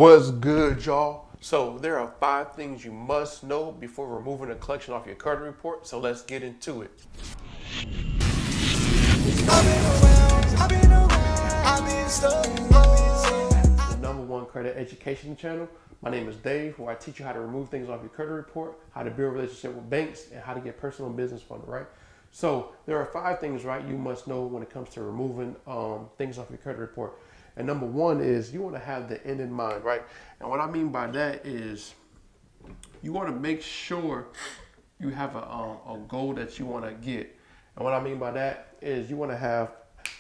What's good, y'all? So there are 5 things you must know before removing a collection off your credit report. So let's get into it. The number one credit education channel. My name is Dave, where I teach you how to remove things off your credit report, how to build a relationship with banks, and how to get personal and business funding, right? So there are 5 things, right, you must know when it comes to removing things off your credit report. And number one is you want to have the end in mind, right? And what I mean by that is you want to make sure you have a goal that you want to get. And what I mean by that is you want to have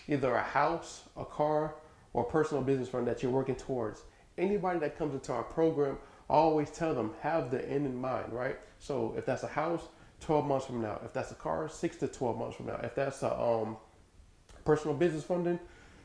either a house, a car, or a personal business fund that you're working towards. Anybody that comes into our program, I always tell them have the end in mind, right? So if that's a house, 12 months from now. If that's a car, 6 to 12 months from now. If that's a personal business funding,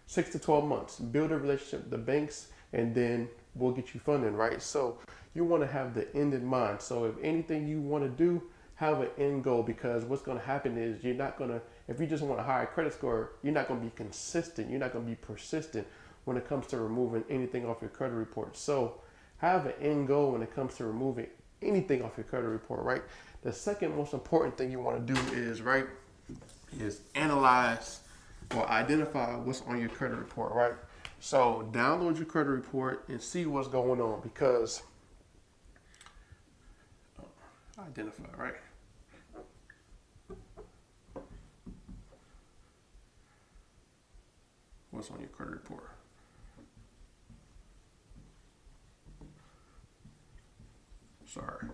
6 to 12 months. Build a relationship with the banks, and then we'll get you funding, right? So you want to have the end in mind. So if anything you want to do, have an end goal, because what's going to happen is you're not going to, if you just want a higher credit score, you're not going to be consistent. You're not going to be persistent when it comes to removing anything off your credit report. So have an end goal when it comes to removing anything off your credit report, right? The second most important thing you want to do is, right, is analyze or identify what's on your credit report, right? So download your credit report and see what's going on, because identify, right? What's on your credit report? Sorry.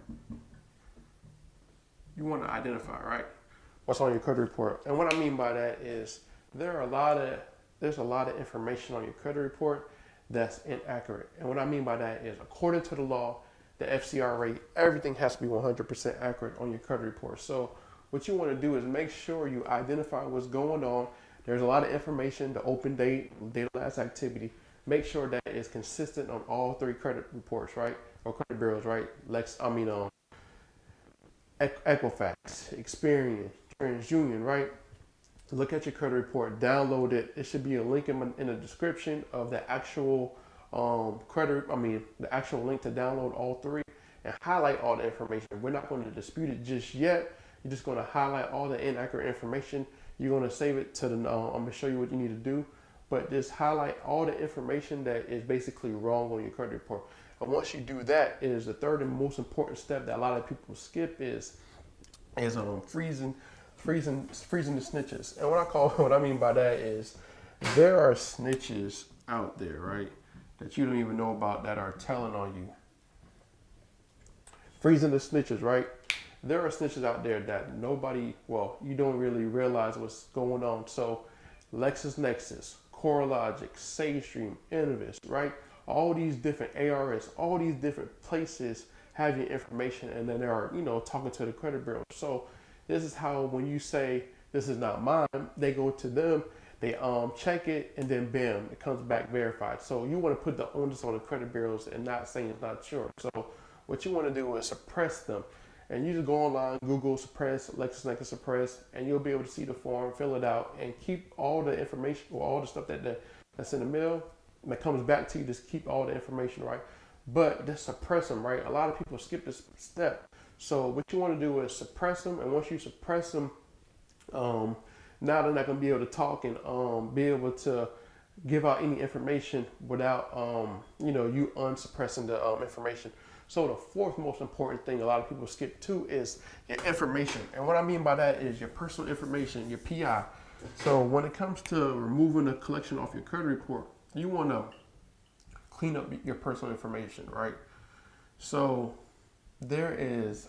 You want to identify, right, what's on your credit report. And what I mean by that is there's a lot of information on your credit report that's inaccurate. And what I mean by that is, according to the law, the FCR rate, everything has to be 100% accurate on your credit report. So what you want to do is make sure you identify what's going on. There's a lot of information, the open date, date of last activity. Make sure that it's consistent on all 3 credit reports, right? Or credit bureaus, right? Equifax, Experian, TransUnion, right? Look at your credit report, download it. It should be a link in the description of the actual the actual link to download all 3 and highlight all the information. We're not going to dispute it just yet. You're just going to highlight all the inaccurate information. You're going to save it to the, I'm going to show you what you need to do, but just highlight all the information that is basically wrong on your credit report. And once you do that, it is the third and most important step that a lot of people skip is freezing the snitches. And what I mean by that is there are snitches out there, right, that you don't even know about that are telling on you. Freezing the snitches, right? There are snitches out there that you don't really realize what's going on. So LexisNexis, CoreLogic, SageStream, Innovis, right? All these different ARS, all these different places have your information, and then they are, talking to the credit bureau. So this is how, when you say this is not mine, they go to them, they check it, and then bam, it comes back verified. So you want to put the onus on the credit bureaus and not saying it's not yours. So what you want to do is suppress them. And you just go online, Google suppress, LexisNexis suppress, and you'll be able to see the form, fill it out, and keep all the information or all the stuff that's in the mail that comes back to you. Just keep all the information, right? But just suppress them, right? A lot of people skip this step. So what you want to do is suppress them, and once you suppress them, now they're not going to be able to talk and be able to give out any information without you unsuppressing the information. So the fourth most important thing a lot of people skip too is your information. And what I mean by that is your personal information, your PI. So when it comes to removing a collection off your credit report, you want to clean up your personal information, right? So there is,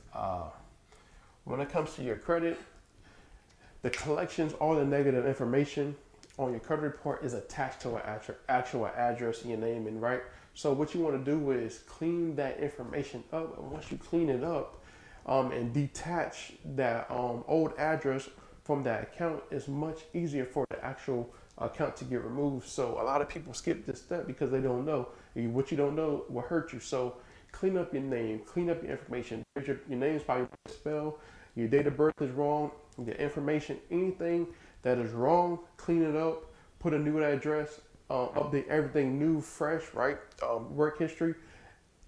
when it comes to your credit, the collections, all the negative information on your credit report is attached to an actual address and your name, and right. So what you want to do is clean that information up, and once you clean it up and detach that old address from that account, it's much easier for the actual account to get removed. So a lot of people skip this step because they don't know. What you don't know will hurt you. So clean up your name, clean up your information. Your name is probably spelled, your date of birth is wrong, your information, anything that is wrong, clean it up, put a new address, update everything new, fresh, right? Work history,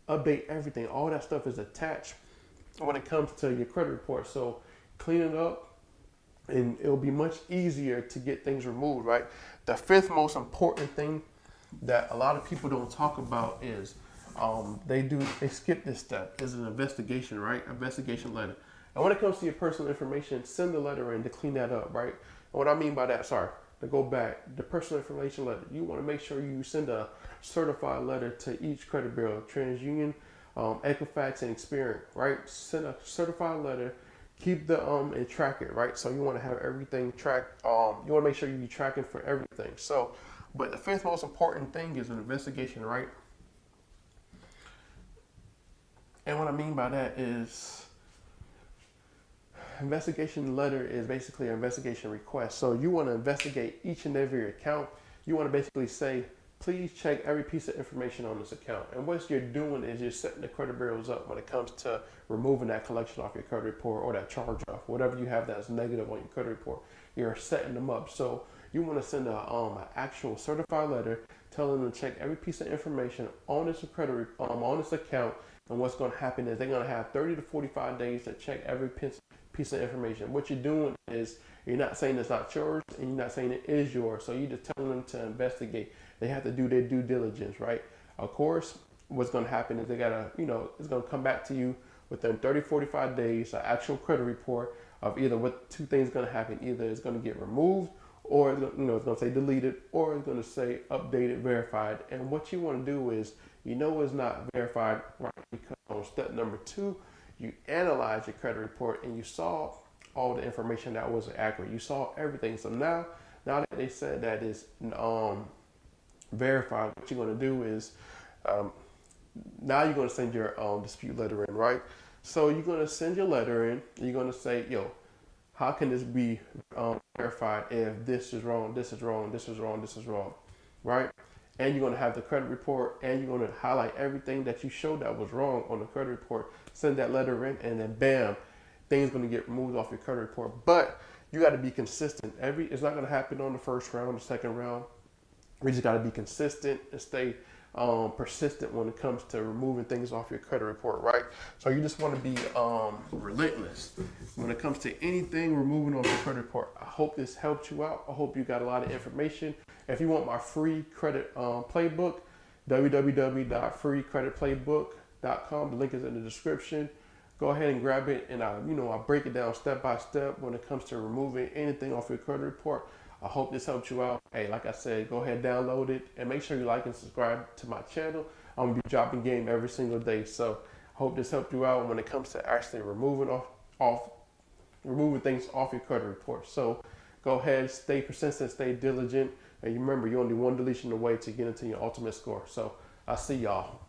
update everything. All that stuff is attached when it comes to your credit report. So clean it up, and it'll be much easier to get things removed, right? The fifth most important thing that a lot of people don't talk about is they skip this step is an investigation, right? Investigation letter. And when it comes to your personal information, send the letter in to clean that up, right? And what I mean by that, sorry, to go back, the personal information letter, you want to make sure you send a certified letter to each credit bureau, TransUnion, Equifax, and Experian, right? Send a certified letter, keep the and track it, right? So you want to have everything tracked. You want to make sure you be tracking for everything. So, but the fifth most important thing is an investigation, right? And what I mean by that is investigation letter is basically an investigation request. So you want to investigate each and every account. You want to basically say, please check every piece of information on this account. And what you're doing is you're setting the credit bureaus up when it comes to removing that collection off your credit report or that charge off, whatever you have that's negative on your credit report. You're setting them up. So you want to send an actual certified letter telling them to check every piece of information on this on this account. And what's going to happen is they're going to have 30 to 45 days to check every piece of information. What you're doing is you're not saying it's not yours, and you're not saying it is yours. So you're just telling them to investigate. They have to do their due diligence, right? Of course, what's going to happen is they got to, it's going to come back to you within 30, 45 days, an actual credit report of either what two things going to happen. Either it's going to get removed, or it's going to say deleted, or it's going to say updated, verified. And what you want to do is, it's not verified, right? Because on step number 2, you analyze your credit report and you saw all the information that wasn't accurate. You saw everything. So now that they said that is verified, what you're going to do is now you're going to send your dispute letter in, right? So you're going to send your letter in. You're going to say, how can this be verified if this is wrong, this is wrong, this is wrong, this is wrong, right? And you're going to have the credit report, and you're going to highlight everything that you showed that was wrong on the credit report. Send that letter in, and then bam, things going to get removed off your credit report. But you got to be consistent. It's not going to happen on the first round, the second round. We just got to be consistent and stay persistent when it comes to removing things off your credit report, right? So you just want to be relentless when it comes to anything removing off your credit report. I hope this helped you out. I hope you got a lot of information. If you want my free credit playbook, www.freecreditplaybook.com. The link is in the description. Go ahead and grab it, and I break it down step by step when it comes to removing anything off your credit report. I hope this helped you out. Hey, like I said, go ahead, download it, and make sure you like and subscribe to my channel. I'm gonna be dropping game every single day. So I hope this helped you out when it comes to actually removing things off your credit report. So go ahead, stay persistent, stay diligent, and you remember you're only one deletion away to get into your ultimate score. So I'll see y'all.